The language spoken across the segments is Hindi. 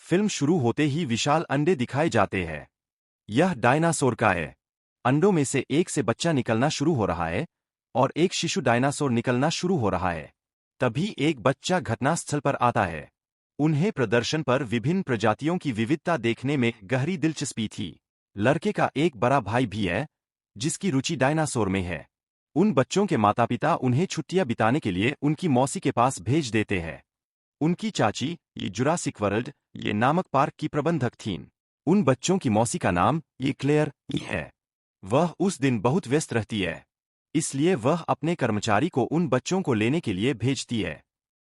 फिल्म शुरू होते ही विशाल अंडे दिखाए जाते हैं। यह डायनासोर का है। अंडों में से एक से बच्चा निकलना शुरू हो रहा है और एक शिशु डायनासोर निकलना शुरू हो रहा है। तभी एक बच्चा घटनास्थल पर आता है। उन्हें प्रदर्शन पर विभिन्न प्रजातियों की विविधता देखने में गहरी दिलचस्पी थी। लड़के का एक बड़ा भाई भी है, जिसकी रुचि डायनासोर में है। उन बच्चों के माता पिता उन्हें छुट्टियां बिताने के लिए उनकी मौसी के पास भेज देते हैं। उनकी चाची, ये जुरासिक वर्ल्ड ये नामक पार्क की प्रबंधक थीं। उन बच्चों की मौसी का नाम ये क्लेयर है। वह उस दिन बहुत व्यस्त रहती है, इसलिए वह अपने कर्मचारी को उन बच्चों को लेने के लिए भेजती है।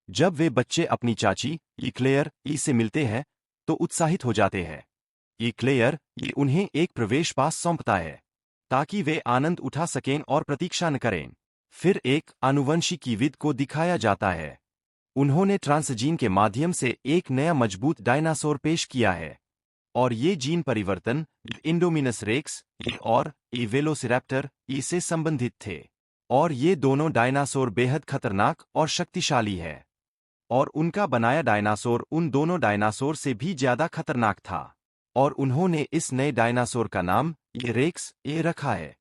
जब वे बच्चे अपनी चाची ये क्लेयर से मिलते हैं तो उत्साहित हो जाते हैं। ये क्लेयर ये उन्हें एक प्रवेश पास सौंपता है ताकि वे आनंद उठा सकें और प्रतीक्षा न करें। फिर एक आनुवंशिकीविद को दिखाया जाता है। उन्होंने ट्रांसजीन के माध्यम से एक नया मजबूत डायनासोर पेश किया है और ये जीन परिवर्तन इंडोमिनस रेक्स और वेलोसिरैप्टर से संबंधित थे। और ये दोनों डायनासोर बेहद खतरनाक और शक्तिशाली है और उनका बनाया डायनासोर उन दोनों डायनासोर से भी ज्यादा खतरनाक था। और उन्होंने इस नए डायनासोर का नाम ये रेक्स रखा है।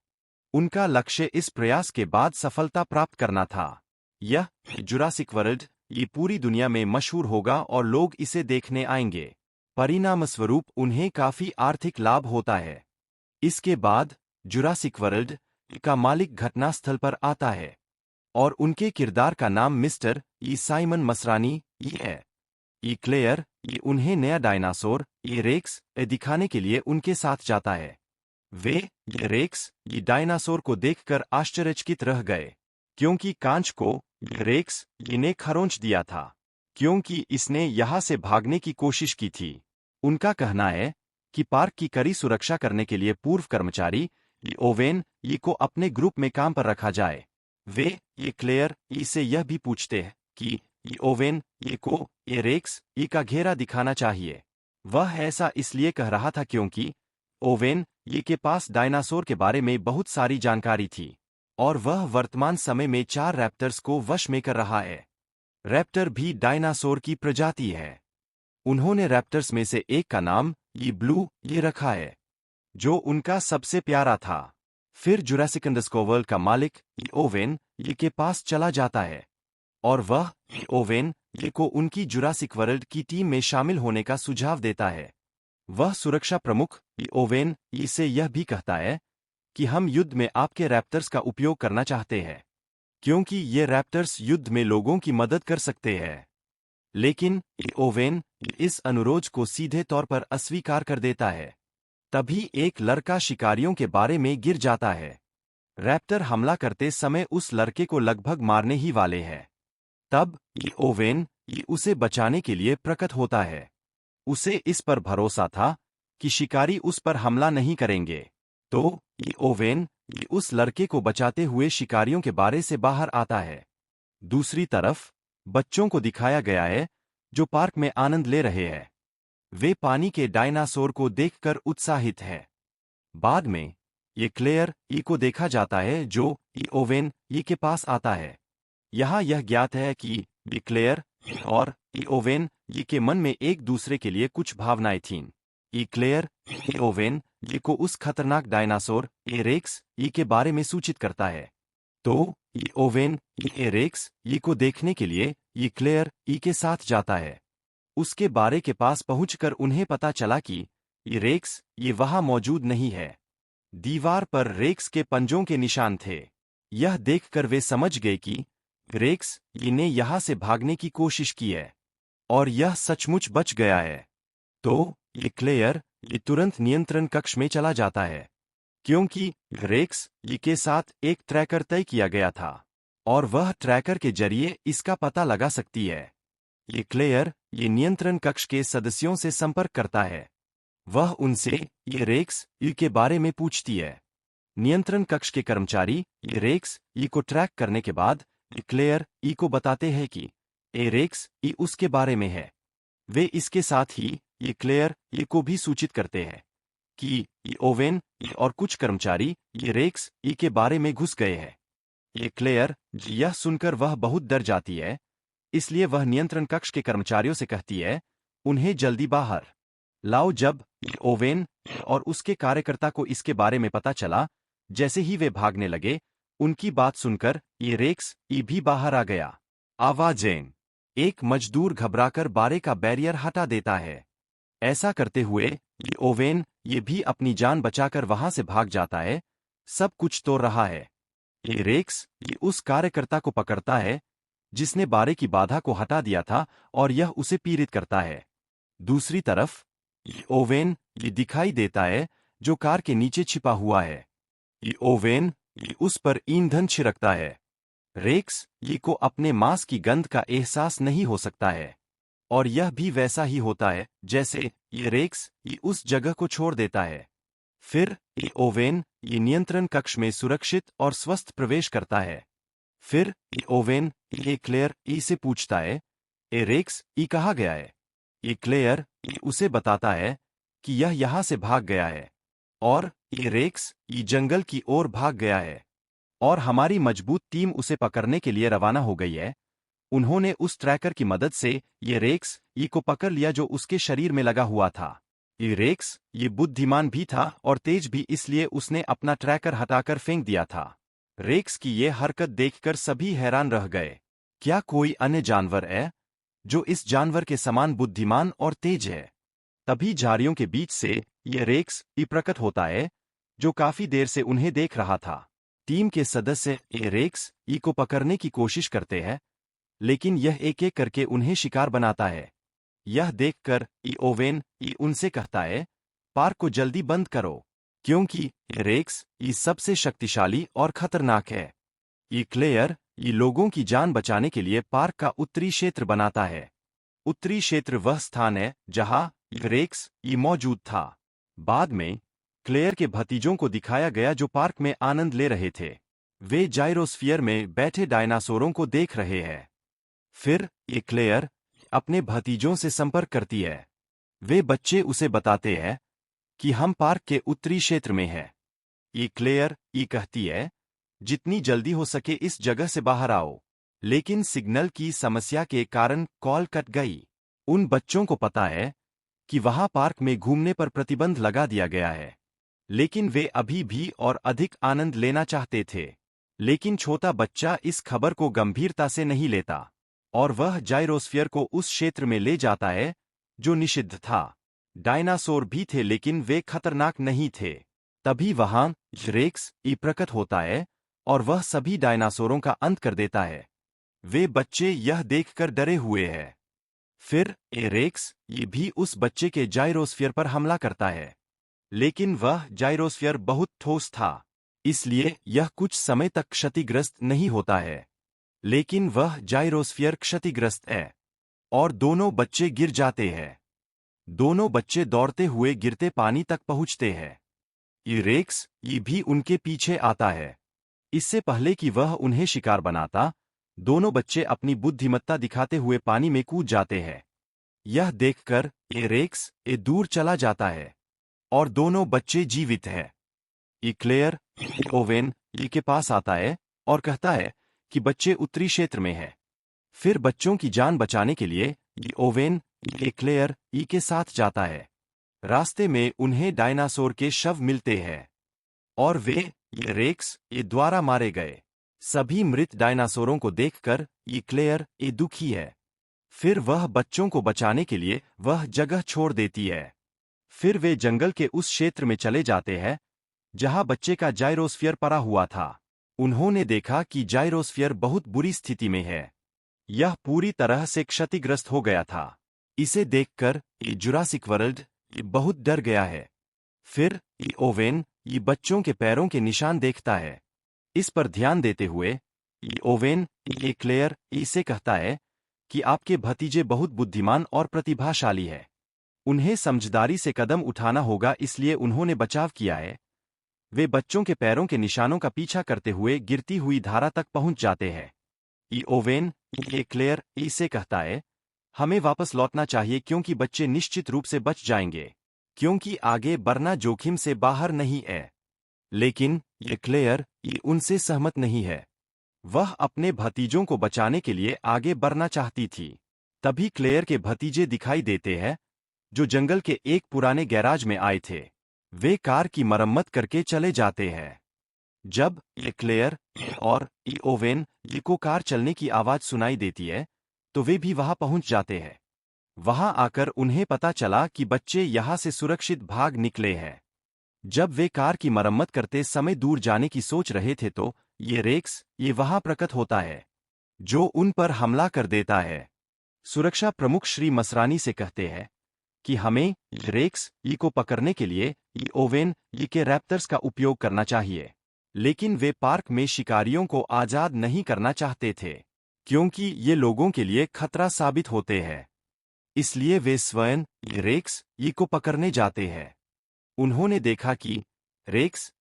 उनका लक्ष्य इस प्रयास के बाद सफलता प्राप्त करना था। यह जुरासिक वर्ल्ड ये पूरी दुनिया में मशहूर होगा और लोग इसे देखने आएंगे। परिणामस्वरूप उन्हें काफी आर्थिक लाभ होता है। इसके बाद जुरासिक वर्ल्ड का मालिक घटनास्थल पर आता है और उनके किरदार का नाम मिस्टर साइमन मसरानी है। क्लेयर उन्हें नया डायनासोर रेक्स दिखाने के लिए उनके साथ जाता है। वे रेक्स डायनासोर को देखकर आश्चर्यचकित रह गए, क्योंकि कांच को रेक्स ने खरोंच दिया था, क्योंकि इसने यहां से भागने की कोशिश की थी। उनका कहना है कि पार्क की कड़ी सुरक्षा करने के लिए पूर्व कर्मचारी ओवेन को अपने ग्रुप में काम पर रखा जाए। वे क्लेयर से यह भी पूछते हैं कि ओवेन को रेक्स का घेरा दिखाना चाहिए। वह ऐसा इसलिए कह रहा था क्योंकि ओवेन के पास डायनासोर के बारे में बहुत सारी जानकारी थी और वह वर्तमान समय में 4 रैप्टर्स को वश में कर रहा है। रैप्टर भी डायनासोर की प्रजाति है। उन्होंने रैप्टर्स में से एक का नाम ब्लू रखा है, जो उनका सबसे प्यारा था। फिर जुरासिक वर्ल्ड का मालिक ओवेन के पास चला जाता है और वह ओवेन को उनकी जुरासिक वर्ल्ड की टीम में शामिल होने का सुझाव देता है। वह सुरक्षा प्रमुख ओवेन से यह भी कहता है कि हम युद्ध में आपके रैप्टर्स का उपयोग करना चाहते हैं, क्योंकि ये रैप्टर्स युद्ध में लोगों की मदद कर सकते हैं। लेकिन ओवेन इस अनुरोध को सीधे तौर पर अस्वीकार कर देता है। तभी एक लड़का शिकारियों के बारे में गिर जाता है। रैप्टर हमला करते समय उस लड़के को लगभग मारने ही वाले हैं। तब ओवेन उसे बचाने के लिए प्रकट होता है। उसे इस पर भरोसा था कि शिकारी उस पर हमला नहीं करेंगे। तो ओवेन उस लड़के को बचाते हुए शिकारियों के बारे से बाहर आता है। दूसरी तरफ बच्चों को दिखाया गया है जो पार्क में आनंद ले रहे हैं। वे पानी के डायनासोर को देखकर उत्साहित हैं। बाद में क्लेयर को देखा जाता है जो ओवेन के पास आता है। यहाँ यह ज्ञात है कि क्लेयर और ओवेन के मन में एक दूसरे के लिए कुछ भावनाएं थीं। क्लेयर ओवेन को उस खतरनाक डायनासोर रेक्स के बारे में सूचित करता है। तो ओवेन रेक्स को देखने के लिए क्लेयर के साथ जाता है। उसके बारे के पास पहुंचकर उन्हें पता चला कि रेक्स वहां मौजूद नहीं है। दीवार पर रेक्स के पंजों के निशान थे। यह देखकर वे समझ गए कि रेक्स ने यहां से भागने की कोशिश की है और यह सचमुच बच गया है। तो क्लेयर तुरंत नियंत्रण कक्ष में चला जाता है, क्योंकि रेक्स के साथ एक ट्रैकर तय किया गया था और वह ट्रैकर के जरिए इसका पता लगा सकती है। क्लेयर नियंत्रण कक्ष के सदस्यों से संपर्क करता है। वह उनसे रेक्स के बारे में पूछती है। नियंत्रण कक्ष के कर्मचारी रेक्स को ट्रैक करने के बाद क्लेयर को बताते हैं कि रेक्स उसके बारे में है। वे इसके साथ ही क्लेयर को भी सूचित करते हैं कि ओवेन और कुछ कर्मचारी रेक्स के बारे में घुस गए हैं। क्लेयर यह सुनकर वह बहुत डर जाती है, इसलिए वह नियंत्रण कक्ष के कर्मचारियों से कहती है उन्हें जल्दी बाहर लाओ। जब ओवेन और उसके कार्यकर्ता को इसके बारे में पता चला, जैसे ही वे भागने लगे, उनकी बात सुनकर ये रेक्स ई भी बाहर आ गया। आवाजें। एक मजदूर घबराकर बारे का बैरियर हटा देता है। ऐसा करते हुए ये ओवेन ये भी अपनी जान बचाकर वहां से भाग जाता है। सब कुछ तोड़ रहा है। ये रेक्स ये उस कार्यकर्ता को पकड़ता है जिसने बारे की बाधा को हटा दिया था और यह उसे पीड़ित करता है। दूसरी तरफ ये ओवेन ये दिखाई देता है जो कार के नीचे छिपा हुआ है। ये ओवेन ये उस पर ईंधन छिड़कता है। रेक्स ये को अपने मांस की गंध का एहसास नहीं हो सकता है और यह भी वैसा ही होता है जैसे ये रेक्स ये उस जगह को छोड़ देता है। फिर ये ओवेन ये नियंत्रण कक्ष में सुरक्षित और स्वस्थ प्रवेश करता है। फिर ये ओवेन ये क्लेयर ई से पूछता है, ए रेक्स ई कहाँ गया है? ये क्लेयर ये उसे बताता है कि यह यहाँ से भाग गया है और ये रेक्स ये जंगल की ओर भाग गया है और हमारी मजबूत टीम उसे पकड़ने के लिए रवाना हो गई है। उन्होंने उस ट्रैकर की मदद से ये रेक्स ई को पकड़ लिया जो उसके शरीर में लगा हुआ था। ये रेक्स ये बुद्धिमान भी था और तेज भी, इसलिए उसने अपना ट्रैकर हटाकर फेंक दिया था। रेक्स की ये हरकत देखकर सभी हैरान रह गए। क्या कोई अन्य जानवर है जो इस जानवर के समान बुद्धिमान और तेज है? तभी झाड़ियों के बीच से ये रेक्स ई प्रकट होता है जो काफी देर से उन्हें देख रहा था। टीम के सदस्य ये रेक्स ई को पकड़ने की कोशिश करते हैं, लेकिन यह एक एक करके उन्हें शिकार बनाता है। यह देखकर ई ओवेन ई उनसे कहता है, पार्क को जल्दी बंद करो, क्योंकि रेक्स ई सबसे शक्तिशाली और खतरनाक है। ई क्लेयर ई लोगों की जान बचाने के लिए पार्क का उत्तरी क्षेत्र बनाता है। उत्तरी क्षेत्र वह स्थान है जहां रेक्स ई मौजूद था। बाद में क्लेयर के भतीजों को दिखाया गया जो पार्क में आनंद ले रहे थे। वे जाइरोस्फीयर में बैठे डायनासोरों को देख रहे हैं। फिर ये क्लेयर अपने भतीजों से संपर्क करती है। वे बच्चे उसे बताते हैं कि हम पार्क के उत्तरी क्षेत्र में हैं। ये क्लेयर ई कहती है, जितनी जल्दी हो सके इस जगह से बाहर आओ। लेकिन सिग्नल की समस्या के कारण कॉल कट गई। उन बच्चों को पता है कि वहां पार्क में घूमने पर प्रतिबंध लगा दिया गया है, लेकिन वे अभी भी और अधिक आनंद लेना चाहते थे। लेकिन छोटा बच्चा इस खबर को गंभीरता से नहीं लेता और वह जाइरोस्फीयर को उस क्षेत्र में ले जाता है जो निषिद्ध था। डायनासोर भी थे लेकिन वे खतरनाक नहीं थे। तभी वहां रेक्स ई प्रकट होता है और वह सभी डायनासोरों का अंत कर देता है। वे बच्चे यह देखकर डरे हुए हैं। फिर ए रेक्स ये भी उस बच्चे के जाइरोस्फीयर पर हमला करता है, लेकिन वह जाइरोस्फीयर बहुत ठोस था, इसलिए यह कुछ समय तक क्षतिग्रस्त नहीं होता है। लेकिन वह जाइरोस्फीयर क्षतिग्रस्त है और दोनों बच्चे गिर जाते हैं। दोनों बच्चे दौड़ते हुए गिरते पानी तक पहुंचते हैं। ये रेक्स ये भी उनके पीछे आता है। इससे पहले कि वह उन्हें शिकार बनाता, दोनों बच्चे अपनी बुद्धिमत्ता दिखाते हुए पानी में कूद जाते हैं। यह देखकर ये रेक्स ये दूर चला जाता है और दोनों बच्चे जीवित हैं। ये क्लेयर ओवेन ये के पास आता है और कहता है कि बच्चे उत्तरी क्षेत्र में हैं। फिर बच्चों की जान बचाने के लिए ये ओवेन ये क्लेयर ई के साथ जाता है। रास्ते में उन्हें डायनासोर के शव मिलते हैं और वे ये रेक्स ये द्वारा मारे गए सभी मृत डायनासोरों को देखकर ये क्लेयर ये दुखी है। फिर वह बच्चों को बचाने के लिए वह जगह छोड़ देती है। फिर वे जंगल के उस क्षेत्र में चले जाते हैं जहां बच्चे का जाइरोस्फीयर पड़ा हुआ था। उन्होंने देखा कि जाइरोस्फीयर बहुत बुरी स्थिति में है। यह पूरी तरह से क्षतिग्रस्त हो गया था। इसे देखकर ये जुरासिक वर्ल्ड ये बहुत डर गया है। फिर ये ओवेन ये बच्चों के पैरों के निशान देखता है। इस पर ध्यान देते हुए ये ओवेन ये क्लेयर इसे कहता है कि आपके भतीजे बहुत बुद्धिमान और प्रतिभाशाली है। उन्हें समझदारी से कदम उठाना होगा, इसलिए उन्होंने बचाव किया है। वे बच्चों के पैरों के निशानों का पीछा करते हुए गिरती हुई धारा तक पहुंच जाते हैं। ये ओवेन ये क्लेयर इसे कहता है, हमें वापस लौटना चाहिए क्योंकि बच्चे निश्चित रूप से बच जाएंगे, क्योंकि आगे बढ़ना जोखिम से बाहर नहीं है। लेकिन ये क्लेयर ये उनसे सहमत नहीं है। वह अपने भतीजों को बचाने के लिए आगे बढ़ना चाहती थी। तभी क्लेयर के भतीजे दिखाई देते हैं, जो जंगल के एक पुराने गैराज में आए थे। वे कार की मरम्मत करके चले जाते हैं। जब ये क्लेयर और ओवेन को कार चलने की आवाज सुनाई देती है, तो वे भी वहां पहुंच जाते हैं। वहां आकर उन्हें पता चला कि बच्चे यहां से सुरक्षित भाग निकले हैं। जब वे कार की मरम्मत करते समय दूर जाने की सोच रहे थे तो ये रेक्स वहां प्रकट होता है, जो उन पर हमला कर देता है। सुरक्षा प्रमुख श्री मसरानी से कहते हैं कि हमें रेक्स को पकड़ने के लिए ओवेन के रैप्टर्स का उपयोग करना चाहिए। लेकिन वे पार्क में शिकारियों को आजाद नहीं करना चाहते थे, क्योंकि ये लोगों के लिए खतरा साबित होते हैं। इसलिए वे स्वयं रेक्स को पकड़ने जाते हैं। उन्होंने देखा कि रेक्स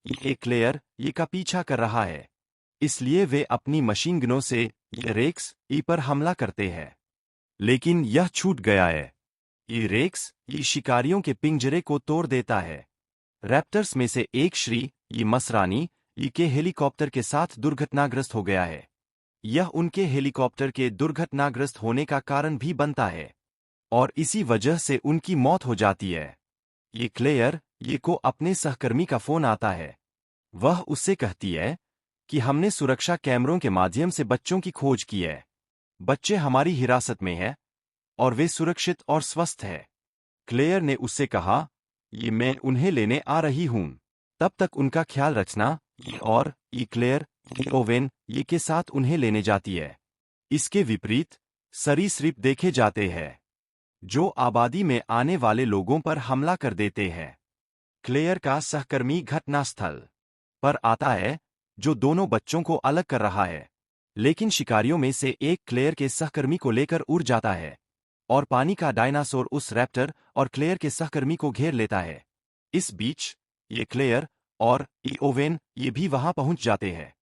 क्लेयर का पीछा कर रहा है, इसलिए वे अपनी मशीन गनों से रेक्स पर हमला करते हैं। लेकिन यह छूट गया है। रेक्स शिकारियों के पिंजरे को तोड़ देता है। रैप्टर्स में से एक श्री मसरानी के हेलीकॉप्टर के साथ दुर्घटनाग्रस्त हो गया है। यह उनके हेलीकॉप्टर के दुर्घटनाग्रस्त होने का कारण भी बनता है, और इसी वजह से उनकी मौत हो जाती है। क्लेयर को अपने सहकर्मी का फोन आता है। वह उससे कहती है कि हमने सुरक्षा कैमरों के माध्यम से बच्चों की खोज की है। बच्चे हमारी हिरासत में हैं और वे सुरक्षित और स्वस्थ हैं। क्लेयर ने उससे कहा, मैं उन्हें लेने आ रही हूं, तब तक उनका ख्याल रखना। और क्लेयर ओवेन के साथ उन्हें लेने जाती है। इसके विपरीत सरीसृप देखे जाते हैं, जो आबादी में आने वाले लोगों पर हमला कर देते हैं। क्लेयर का सहकर्मी घटनास्थल पर आता है, जो दोनों बच्चों को अलग कर रहा है। लेकिन शिकारियों में से एक क्लेयर के सहकर्मी को लेकर उड़ जाता है, और पानी का डायनासोर उस रैप्टर और क्लेयर के सहकर्मी को घेर लेता है। इस बीच क्लेयर और ओवेन भी वहां पहुंच जाते हैं।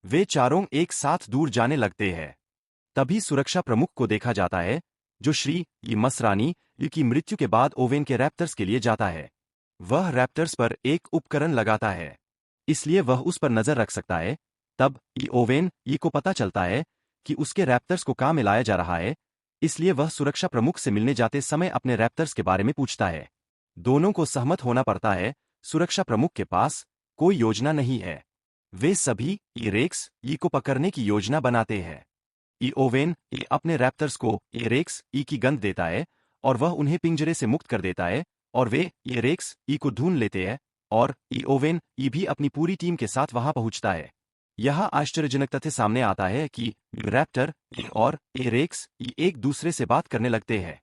वे चारों एक साथ दूर जाने लगते हैं। तभी सुरक्षा प्रमुख को देखा जाता है, जो श्री मसरानी की मृत्यु के बाद ओवेन के रैप्टर्स के लिए जाता है। वह रैप्टर्स पर एक उपकरण लगाता है, इसलिए वह उस पर नजर रख सकता है। तब ओवेन को पता चलता है कि उसके रैप्टर्स को काम में लाया जा रहा है, इसलिए वह सुरक्षा प्रमुख से मिलने जाते समय अपने रैप्टर्स के बारे में पूछता है। दोनों को सहमत होना पड़ता है। सुरक्षा प्रमुख के पास कोई योजना नहीं है। वे सभी रेक्स को पकड़ने की योजना बनाते हैं। ओवेन अपने रैप्टर्स को रेक्स की गंध देता है, और वह उन्हें पिंजरे से मुक्त कर देता है, और वे रेक्स को ढूंढ लेते हैं, और ओवेन भी अपनी पूरी टीम के साथ वहां पहुंचता है। यह आश्चर्यजनक तथ्य सामने आता है कि रैप्टर और रेक्स एक दूसरे से बात करने लगते हैं।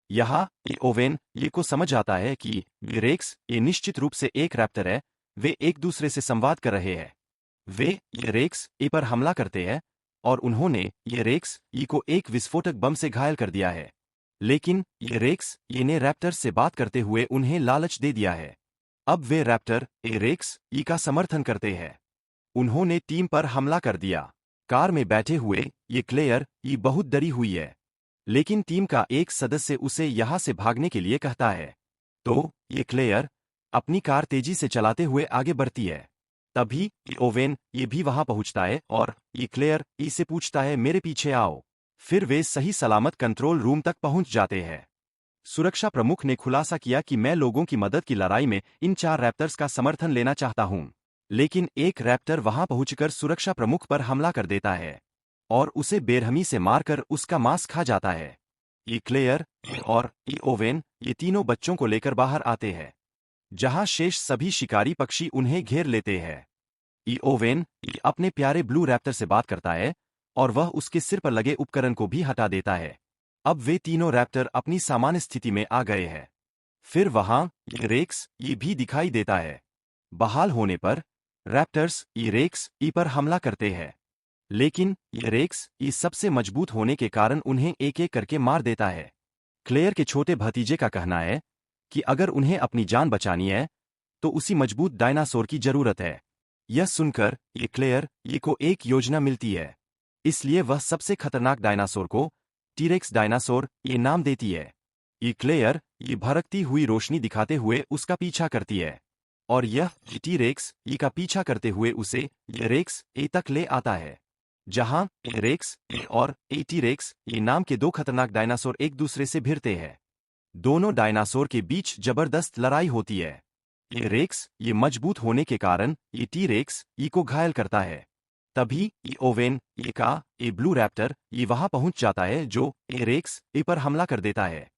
यहाँ ओवेन को समझ आता है कि रेक्स निश्चित रूप से एक रैप्टर है। वे एक दूसरे से संवाद कर रहे हैं। वे रेक्स पर हमला करते हैं, और उन्होंने रेक्स को एक विस्फोटक बम से घायल कर दिया है। लेकिन रेक्स ने रैप्टर से बात करते हुए उन्हें लालच दे दिया है। अब वे रैप्टर रेक्स का समर्थन करते हैं। उन्होंने टीम पर हमला कर दिया। कार में बैठे हुए क्लेयर बहुत डरी हुई है, लेकिन टीम का एक सदस्य उसे यहां से भागने के लिए कहता है। तो क्लेयर अपनी कार तेजी से चलाते हुए आगे बढ़ती है। तभी ओवेन भी वहां पहुंचता है, और क्लेयर से पूछता है, मेरे पीछे आओ। फिर वे सही सलामत कंट्रोल रूम तक पहुंच जाते हैं। सुरक्षा प्रमुख ने खुलासा किया कि मैं लोगों की मदद की लड़ाई में इन 4 रैप्टर्स का समर्थन लेना चाहता हूं। लेकिन एक रैप्टर वहां पहुंचकर सुरक्षा प्रमुख पर हमला कर देता है, और उसे बेरहमी से मारकर उसका मांस खा जाता है। क्लेयर और ओवेन तीनों बच्चों को लेकर बाहर आते हैं, जहां शेष सभी शिकारी पक्षी उन्हें घेर लेते हैं। ओवेन अपने प्यारे ब्लू रैप्टर से बात करता है, और वह उसके सिर पर लगे उपकरण को भी हटा देता है। अब वे तीनों रैप्टर अपनी सामान्य स्थिति में आ गए हैं। फिर वहां रेक्स भी दिखाई देता है। बहाल होने पर रैप्टर्स रेक्स पर हमला करते हैं, लेकिन रेक्स सबसे मजबूत होने के कारण उन्हें एक एक करके मार देता है। क्लेयर के छोटे भतीजे का कहना है कि अगर उन्हें अपनी जान बचानी है, तो उसी मजबूत डायनासोर की जरूरत है। यह सुनकर क्लेयर को एक योजना मिलती है, इसलिए वह सबसे खतरनाक डायनासोर को टीरेक्स डायनासोर नाम देती है। क्लेयर भड़कती हुई रोशनी दिखाते हुए उसका पीछा करती है, और यह टीरेक्स का पीछा करते हुए उसे रेक्स तक ले आता है। जहां रेक्स और टी-रेक्स ये नाम के दो खतरनाक डायनासोर एक दूसरे से भिड़ते हैं। दोनों डायनासोर के बीच जबरदस्त लड़ाई होती है। रेक्स ये मजबूत होने के कारण टी-रेक्स को घायल करता है। तभी ओवेन ब्लू रैप्टर वहां पहुंच जाता है, जो रेक्स पर हमला कर देता है।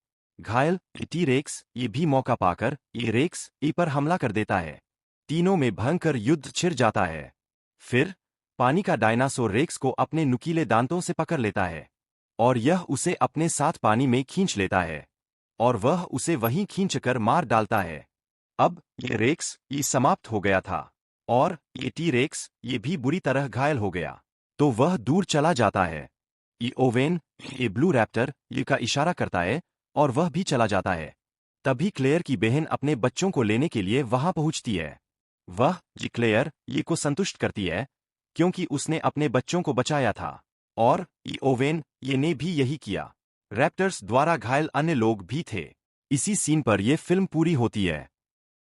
घायल टी-रेक्स भी मौका पाकर रेक्स पर हमला कर देता है। तीनों में भयंकर युद्ध छिड़ जाता है। फिर पानी का डायनासोर रेक्स को अपने नुकीले दांतों से पकड़ लेता है और यह उसे अपने साथ पानी में खींच लेता है और वह उसे वहीं खींचकर मार डालता है। अब रेक्स समाप्त हो गया था और टी-रेक्स भी बुरी तरह घायल हो गया, तो वह दूर चला जाता है। ओवेन ब्लू रैप्टर का इशारा करता है और वह भी चला जाता है। तभी क्लेयर की बहन अपने बच्चों को लेने के लिए वहां पहुंचती है। वह क्लेयर को संतुष्ट करती है क्योंकि उसने अपने बच्चों को बचाया था और ओवेन ने भी यही किया। रैप्टर्स द्वारा घायल अन्य लोग भी थे। इसी सीन पर यह फिल्म पूरी होती है।